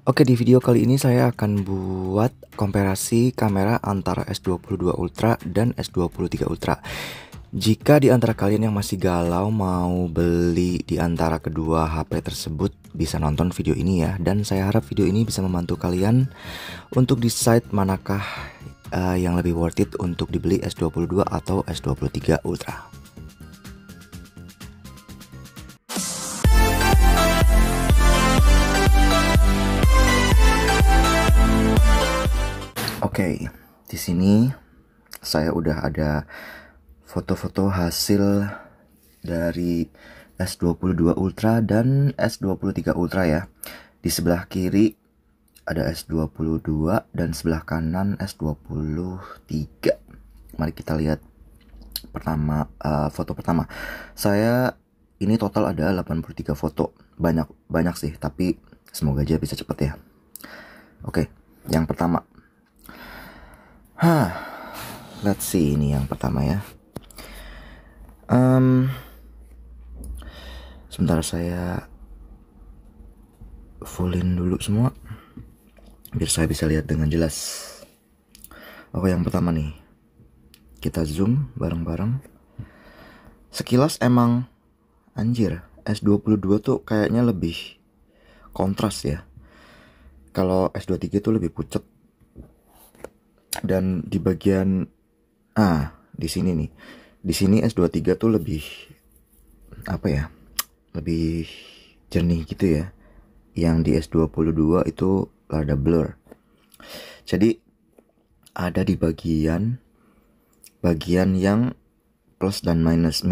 Oke, di video kali ini saya akan buat komparasi kamera antara S22 Ultra dan S23 Ultra. Jika di antara kalian yang masih galau mau beli di antara kedua HP tersebut, bisa nonton video ini ya. Dan saya harap video ini bisa membantu kalian untuk decide manakah yang lebih worth it untuk dibeli S22 atau S23 Ultra. Oke, di sini saya udah ada foto-foto hasil dari S22 Ultra dan S23 Ultra ya. Di sebelah kiri ada S22 dan sebelah kanan S23. Mari kita lihat pertama, foto pertama. Saya ini total ada 83 foto. Banyak sih, tapi semoga aja bisa cepet ya. Oke, yang pertama. Let's see, ini yang pertama ya. Sebentar saya fullin dulu semua biar saya bisa lihat dengan jelas. Oke, yang pertama nih, kita zoom bareng-bareng. Sekilas emang anjir, S22 tuh kayaknya lebih kontras ya. Kalau S23 tuh lebih pucet. Dan di bagian di sini nih. Di sini S23 tuh lebih apa ya? Lebih jernih gitu ya. Yang di S22 itu rada blur. Jadi ada di bagian yang plus dan minus.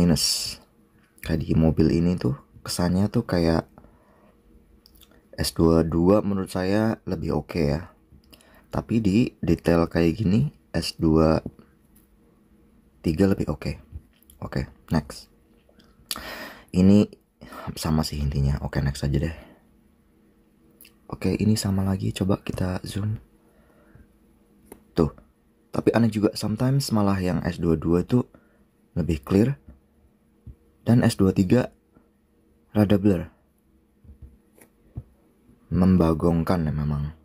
Kayak di mobil ini tuh kesannya tuh kayak S22 menurut saya lebih oke ya. Tapi di detail kayak gini S23 lebih oke. Oke, next. Ini sama sih intinya. Oke, next aja deh. Oke, ini sama lagi. Coba kita zoom. Tuh. Tapi aneh juga, sometimes malah yang S22 itu lebih clear dan S23 rada blur. Membagongkan ya memang.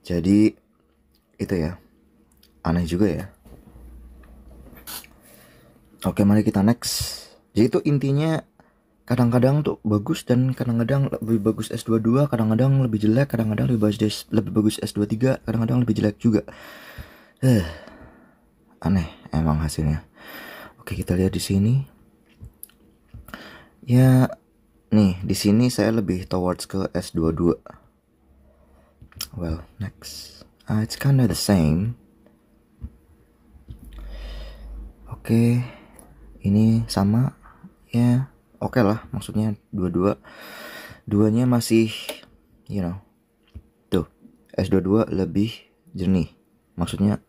Jadi itu ya, aneh juga ya. Oke, mari kita next. Jadi itu intinya kadang-kadang tuh bagus dan kadang-kadang lebih bagus S22, kadang-kadang lebih jelek, kadang-kadang lebih bagus S23, kadang-kadang lebih jelek juga. Aneh emang hasilnya. Oke, kita lihat di sini. Ya, nih di sini saya lebih towards ke S22. Well, next. It's kinda the same. Oke, ini sama ya. Oke lah, maksudnya duanya masih, tuh S22 lebih jernih, maksudnya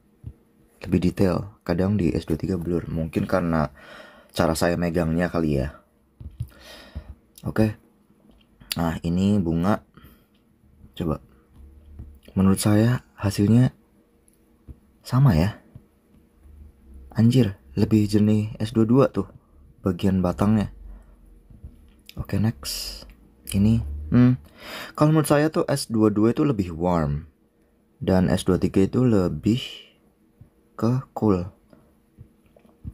lebih detail. Kadang di S23 blur, mungkin karena cara saya megangnya kali ya. Oke, nah ini bunga. Coba, menurut saya hasilnya sama ya. Anjir, lebih jernih S22 tuh bagian batangnya. Oke, next. Ini kalau menurut saya tuh S22 itu lebih warm dan S23 itu lebih ke cool.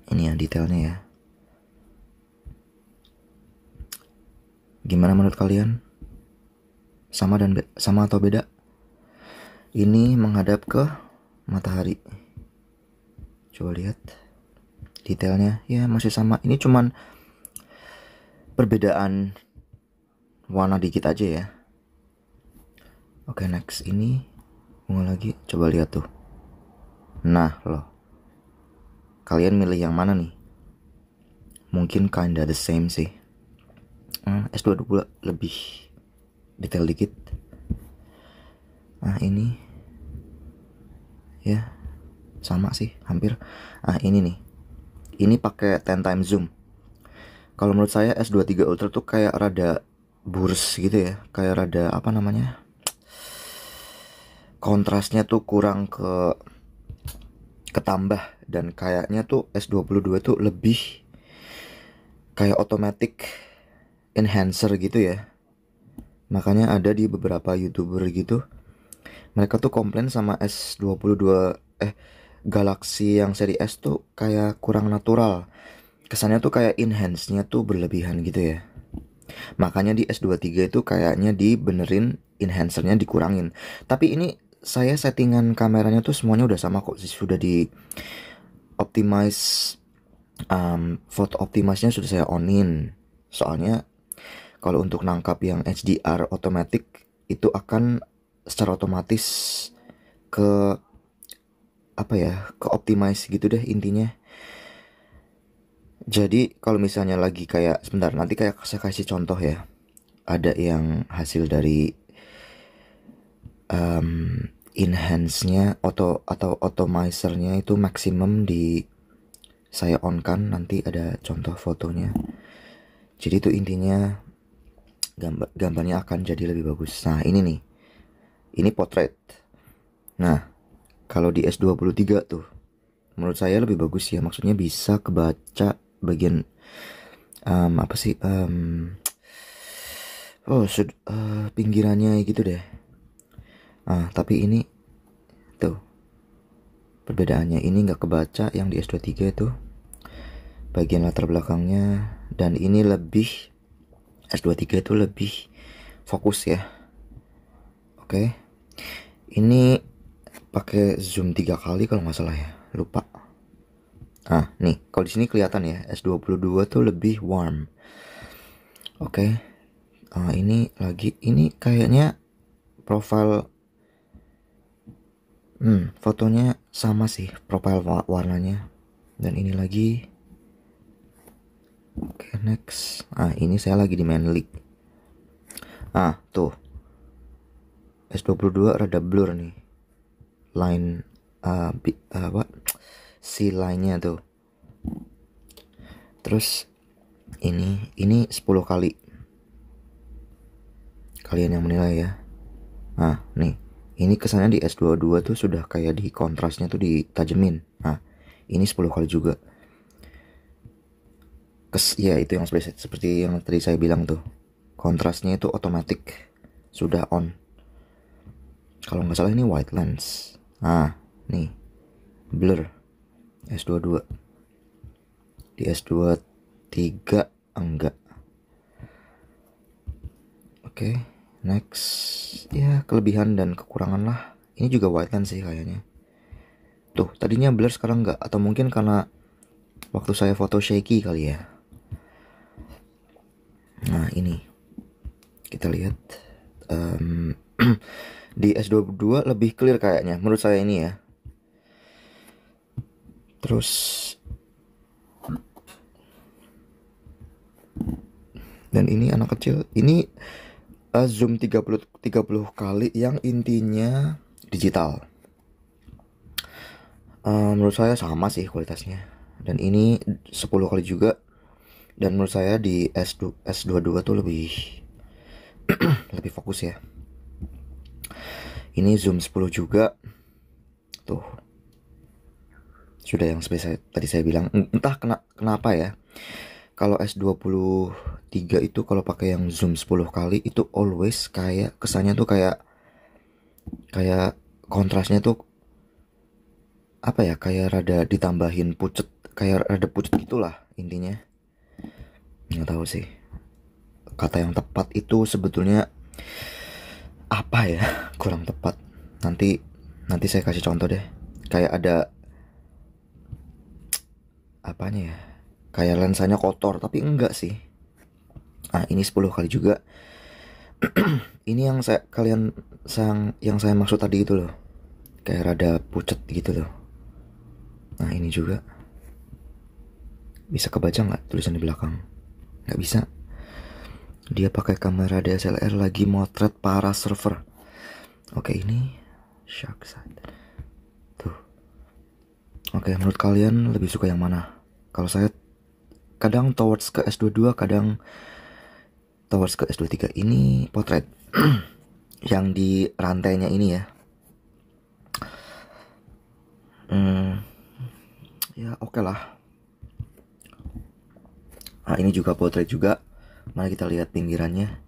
Ini ya detailnya ya. Gimana menurut kalian? Sama atau beda? Ini menghadap ke matahari. Coba lihat detailnya ya, masih sama. Ini cuman perbedaan warna dikit aja ya. Oke, next. Ini bunga lagi. Coba lihat tuh. Nah loh, kalian milih yang mana nih? Mungkin kinda the same sih. S22 lebih detail dikit. Nah ini ya sama sih hampir. Ini nih, ini pakai 10 times zoom. Kalau menurut saya S23 Ultra tuh kayak rada burs gitu ya, kayak rada apa namanya, kontrasnya tuh kurang ketambah. Dan kayaknya tuh S22 tuh lebih kayak automatic enhancer gitu ya. Makanya ada di beberapa YouTuber gitu Mereka tuh komplain sama S22 Galaxy yang seri S tuh kayak kurang natural. Kesannya tuh kayak enhance-nya tuh berlebihan gitu ya. Makanya di S23 itu kayaknya dibenerin, enhancernya dikurangin. Tapi ini saya settingan kameranya tuh semuanya udah sama kok, sudah di optimize. Foto optimize-nya sudah saya onin. Soalnya kalau untuk nangkap yang HDR otomatis itu akan secara otomatis ke ke optimize gitu deh intinya. Jadi kalau misalnya lagi kayak sebentar, nanti kayak saya kasih contoh ya. Ada yang hasil dari enhance-nya atau optimizer-nya itu maksimum di saya on kan, nanti ada contoh fotonya. Jadi itu intinya gambarnya akan jadi lebih bagus. Nah, ini nih. Ini potret. Nah, kalau di S23 tuh menurut saya lebih bagus ya, maksudnya bisa kebaca bagian pinggirannya gitu deh. Tapi ini tuh perbedaannya, ini nggak kebaca yang di S23 itu bagian latar belakangnya, dan ini lebih S23 itu lebih fokus ya. Oke. Ini pakai zoom 3 kali kalau nggak salah ya, lupa. Nih, kalau di sini kelihatan ya, S22 tuh lebih warm. Oke. Ini kayaknya profile fotonya sama sih, profile warnanya. Dan ini lagi. Oke, next. Ini saya lagi di manly. Tuh. S22 rada blur nih. Line si line-nya tuh. Terus ini 10 kali. Kalian yang menilai ya. Nih. Ini kesannya di S22 tuh sudah kayak di kontrasnya tuh ditajemin. Ini 10 kali juga. Ya itu yang seperti yang tadi saya bilang tuh. Kontrasnya itu otomatis sudah on. Kalau nggak salah ini white lens. Nih. Blur. S22. Di S23 enggak. Oke, next. Ya, kelebihan dan kekurangan lah. Ini juga white lens sih kayaknya. Tuh, tadinya blur sekarang enggak. Atau mungkin karena waktu saya foto shaky kali ya. Nah, ini. Kita lihat. Di S22 lebih clear kayaknya. Menurut saya ini ya. Terus dan ini anak kecil. Ini zoom 30 kali yang intinya digital. Menurut saya sama sih kualitasnya. Dan ini 10 kali juga. Dan menurut saya di S22 tuh lebih lebih fokus ya. Ini zoom 10 juga. Tuh. Sudah yang seperti tadi saya bilang. Entah kenapa ya. Kalau S23 itu kalau pakai yang zoom 10 kali itu always kayak kesannya tuh kayak kontrasnya tuh kayak rada ditambahin pucet, kayak rada pucet gitulah intinya. Nggak tahu sih kata yang tepat itu sebetulnya apa ya. Kurang tepat. Nanti saya kasih contoh deh. Kayak ada apanya ya, kayak lensanya kotor, tapi enggak sih. Ini 10 kali juga. Ini yang saya maksud tadi itu loh, kayak rada pucet gitu loh. Nah, ini juga bisa kebaca nggak tulisan di belakang? Nggak bisa. Dia pakai kamera DSLR lagi motret para server. Oke, ini shark side. Tuh. Oke, menurut kalian lebih suka yang mana? Kalau saya kadang towards ke S22, kadang towards ke S23. Ini potret. Yang di rantainya ini ya. Ya oke lah. Ini juga potret juga. Mari kita lihat pinggirannya.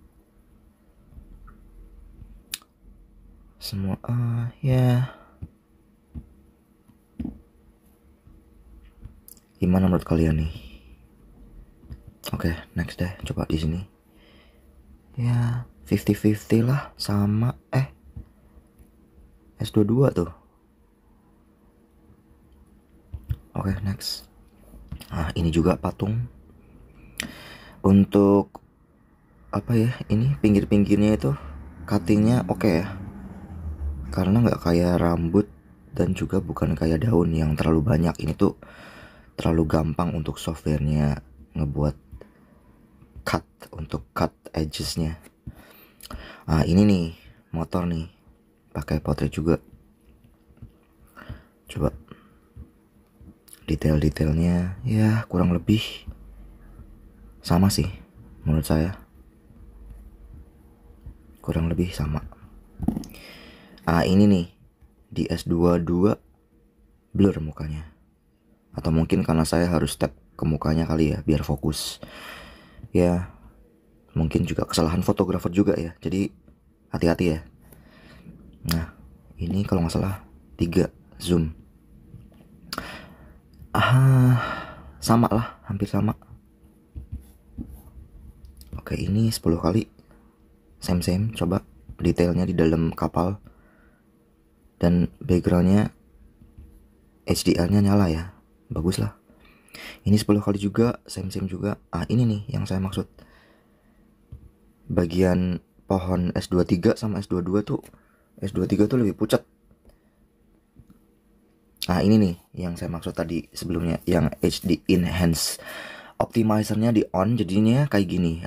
semua ya. Gimana menurut kalian nih? Oke, next deh, coba di sini. Ya, 50-50 lah sama S22 tuh. Oke, next. Ini juga patung. Untuk apa ya? Ini pinggir-pinggirnya itu cuttingnya oke ya. Karena nggak kayak rambut dan juga bukan kayak daun yang terlalu banyak. Ini tuh terlalu gampang untuk softwarenya ngebuat cut edgesnya. Ini nih motor nih pakai potret juga. Coba detail-detailnya ya kurang lebih sama sih menurut saya, kurang lebih sama. Ini nih di S22 blur mukanya, atau mungkin karena saya harus tap ke mukanya kali ya biar fokus ya. Mungkin juga kesalahan fotografer juga ya, jadi hati-hati ya. Nah ini kalau nggak salah 3 zoom. Sama lah, hampir sama. Oke, ini 10 kali same. Coba detailnya di dalam kapal dan backgroundnya HDR-nya nyala ya, bagus lah. Ini 10 kali juga same juga. Ini nih yang saya maksud, bagian pohon S23 sama S22 tuh, S23 tuh lebih pucat. Ini nih yang saya maksud tadi sebelumnya, yang HD enhance. Optimizernya di on, jadinya kayak gini.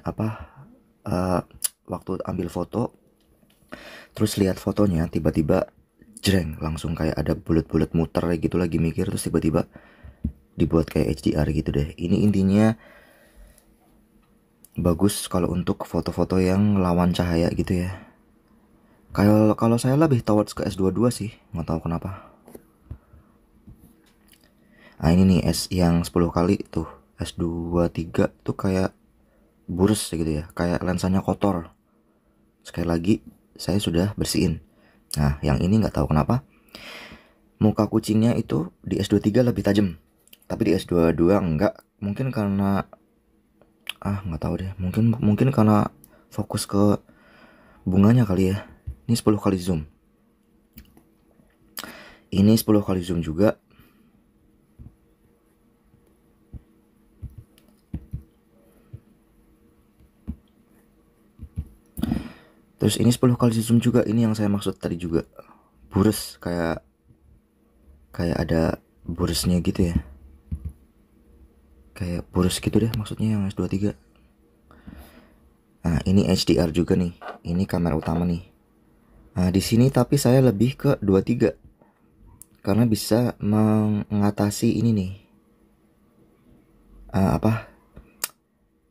Waktu ambil foto terus lihat fotonya, tiba-tiba jreng, langsung kayak ada bulat-bulat muter gitu, lagi mikir terus tiba-tiba dibuat kayak HDR gitu deh. Ini intinya bagus kalau untuk foto-foto yang lawan cahaya gitu ya. Kalau saya lebih towards ke S22 sih, nggak tahu kenapa. Ini nih yang 10 kali tuh, S23 tuh kayak burus gitu ya, kayak lensanya kotor. Sekali lagi saya sudah bersihin. Yang ini nggak tahu kenapa muka kucingnya itu di S23 lebih tajam, tapi di S22 enggak. Mungkin karena nggak tahu deh, mungkin karena fokus ke bunganya kali ya. Ini 10 kali zoom. Ini 10 kali zoom juga. Terus ini 10 kali zoom juga. Ini yang saya maksud tadi juga, burus, kayak ada burusnya gitu ya, kayak burus gitu deh maksudnya yang S23. Ini HDR juga nih, ini kamera utama nih. Di sini tapi saya lebih ke 23 karena bisa mengatasi ini nih,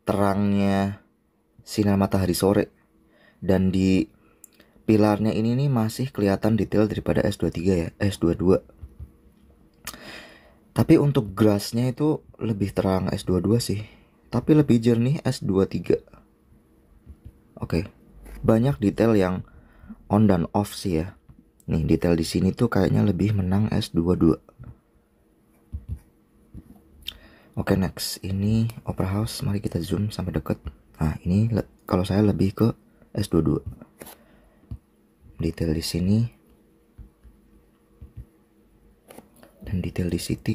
terangnya sinar matahari sore. Dan di pilarnya ini nih masih kelihatan detail daripada S23 ya, S22. Tapi untuk grassnya itu lebih terang S22 sih, tapi lebih jernih S23. Oke, banyak detail yang on dan off sih ya. Nih detail di sini tuh kayaknya lebih menang S22. Oke, next ini Opera House. Mari kita zoom sampai deket. Ini kalau saya lebih ke S22. Detail di sini dan detail di City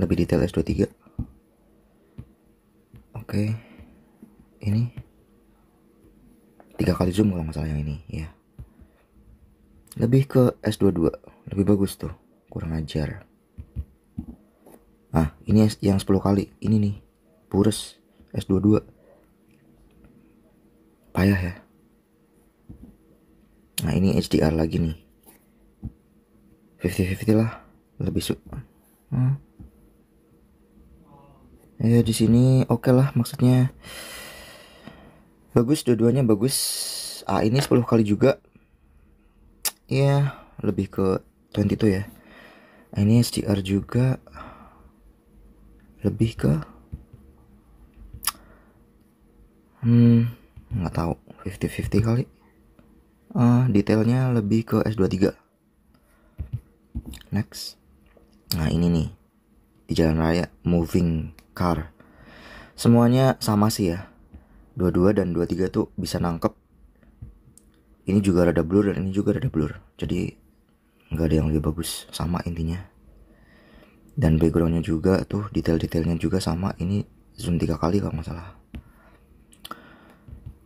lebih detail S23. Oke, ini 3 kali zoom kalau nggak salah yang ini ya. Lebih ke S22, lebih bagus tuh, kurang ajar. Ini yang 10 kali, ini nih burus S22, payah ya. Ini HDR lagi nih, 50-50 lah, lebih ya di sini oke lah, maksudnya bagus, dua-duanya bagus. Ini 10 kali juga ya, lebih ke 22 ya. Ini HDR juga lebih ke nggak tahu, 50-50 kali. Detailnya lebih ke S23. Next. Nah ini nih, di jalan raya, moving car. Semuanya sama sih ya. 22 dan 23 tuh bisa nangkep. Ini juga rada blur dan ini juga rada blur. Jadi nggak ada yang lebih bagus, sama intinya. Dan backgroundnya juga tuh, detail-detailnya juga sama. Ini zoom 3 kali kalau nggak salah.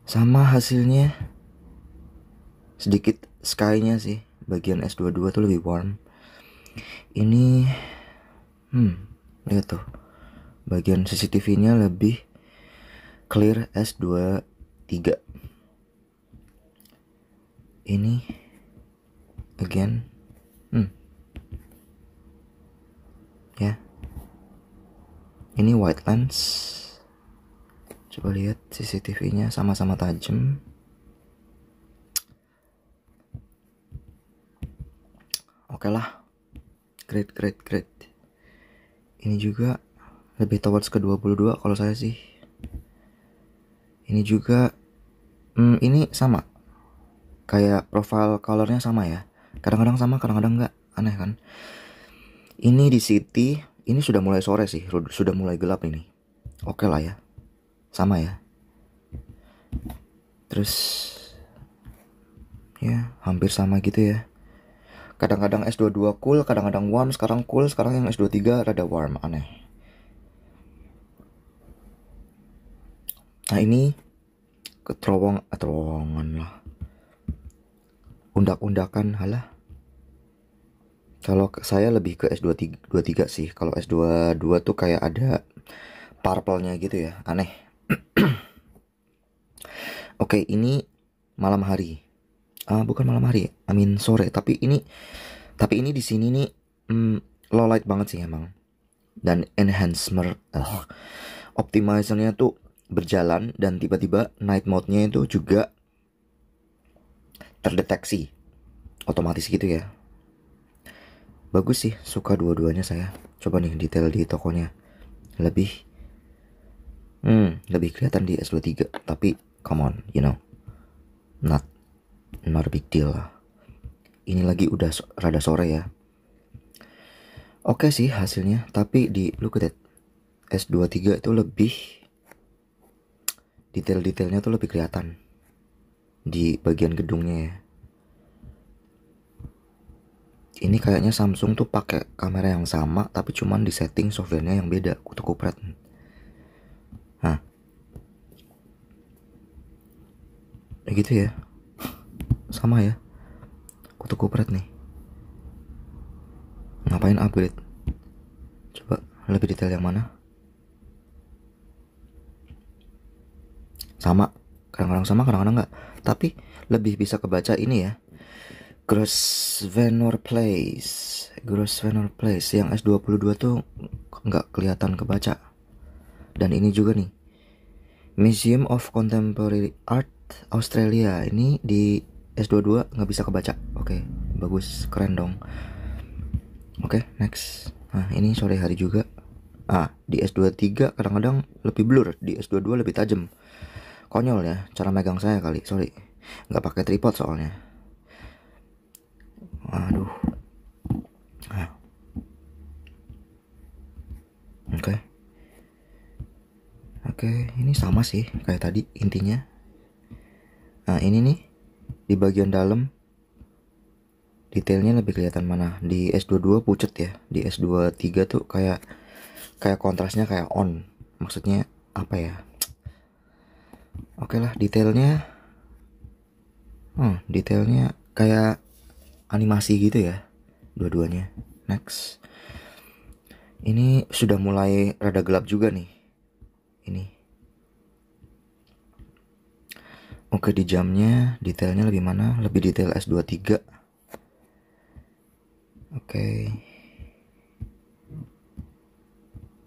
Sama hasilnya. Sedikit sky-nya sih, bagian S22 tuh lebih warm. Ini lihat tuh, bagian CCTV-nya lebih clear S23. Ini again ya, ini wide lens. Coba lihat CCTV-nya sama-sama tajam. Oke lah, great. Ini juga lebih towards ke 22 kalau saya sih. Ini juga ini sama, kayak profile colornya sama ya. Kadang-kadang sama, kadang-kadang enggak. Aneh kan. Ini di city, ini sudah mulai sore sih, sudah mulai gelap ini. Oke lah ya, sama ya. Terus ya hampir sama gitu ya. Kadang-kadang S22 cool, kadang-kadang warm. Sekarang cool, sekarang yang S23 rada warm. Aneh. Nah ini terowongan lah, undak-undakan halah. Kalau saya lebih ke S23 sih. Kalau S22 tuh kayak ada purple-nya gitu ya, aneh. Oke, ini malam hari. Bukan malam hari, sore. Tapi ini di sini nih low light banget sih emang. Dan optimizernya tuh berjalan dan tiba-tiba night mode-nya itu juga terdeteksi otomatis gitu ya. Bagus sih, suka dua-duanya saya. Coba nih detail di tokonya, lebih kelihatan di S23. Tapi come on, you know, not a big deal lah. Ini lagi udah rada sore ya. Oke sih hasilnya, tapi di look at it, S23 itu lebih detail-detailnya tuh lebih kelihatan di bagian gedungnya ya. Ini kayaknya Samsung tuh pakai kamera yang sama tapi cuman di setting softwarenya yang beda, kutu kupret. Nah, gitu ya, sama ya, kutu kupret nih. Ngapain upgrade? Coba lebih detail yang mana? Sama, kadang-kadang sama, kadang-kadang enggak. Tapi lebih bisa kebaca ini ya, Grosvenor Place yang S22 tuh nggak kelihatan kebaca. Dan ini juga nih, Museum of Contemporary Art Australia, ini di S22 nggak bisa kebaca. Oke, bagus, keren dong. Oke, next. Nah ini sore hari juga. Di S23 kadang-kadang lebih blur, di S22 lebih tajam. Konyol ya cara megang saya kali, sorry. Nggak pakai tripod soalnya. Aduh. Oke, ini sama sih kayak tadi intinya. Nah ini nih, di bagian dalam detailnya lebih kelihatan mana. Di S22 pucet ya, di S23 tuh kayak kontrasnya kayak on. Maksudnya apa ya? Oke lah, detailnya kayak animasi gitu ya, dua-duanya. Next. Ini sudah mulai rada gelap juga nih. Ini. Oke, di jamnya detailnya lebih mana? Lebih detail S23. Oke.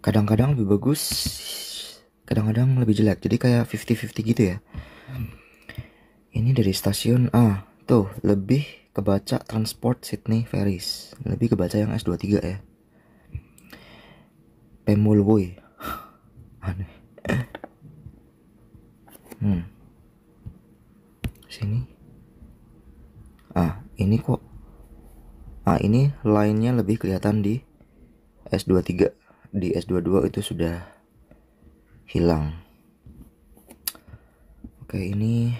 Kadang-kadang lebih bagus, kadang-kadang lebih jelek. Jadi kayak 50-50 gitu ya. Ini dari stasiun tuh lebih kebaca Transport Sydney Ferries. Lebih kebaca yang S23 ya. Pemulwuy. Aneh. Sini. Ini kok. Ini line-nya lebih kelihatan di S23. Di S22 itu sudah hilang. Oke, ini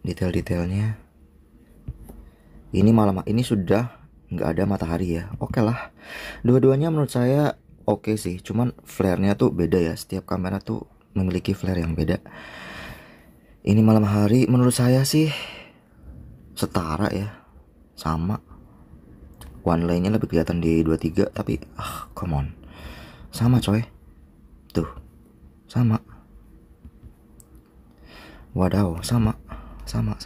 detail-detailnya. Ini malam ini sudah nggak ada matahari ya. Oke lah. Dua-duanya menurut saya oke sih. Cuman flare-nya tuh beda ya. Setiap kamera tuh memiliki flare yang beda. Ini malam hari menurut saya sih setara ya. Sama. One line-nya lebih kelihatan di 23, tapi come on. Sama coy. Tuh. Sama. Wadaw, sama. Sama.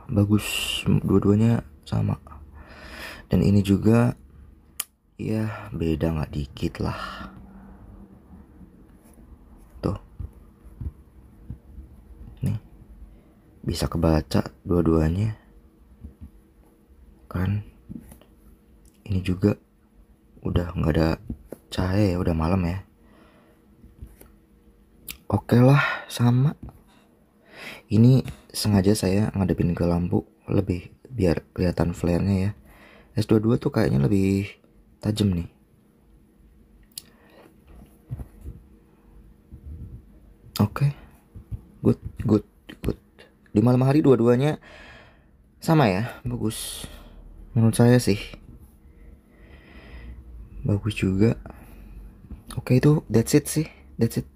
Bagus, dua-duanya sama. Dan ini juga ya beda nggak dikit lah. Tuh. Nih. Bisa kebaca dua-duanya. Kan. Ini juga udah nggak ada cahaya ya, udah malam ya. Oke lah, sama. Ini sengaja saya ngadepin ke lampu lebih biar kelihatan flare-nya ya. S22 tuh kayaknya lebih tajam nih. Oke. Good. Di malam hari dua-duanya sama ya, bagus. Menurut saya sih bagus juga. Oke, itu that's it sih. That's it.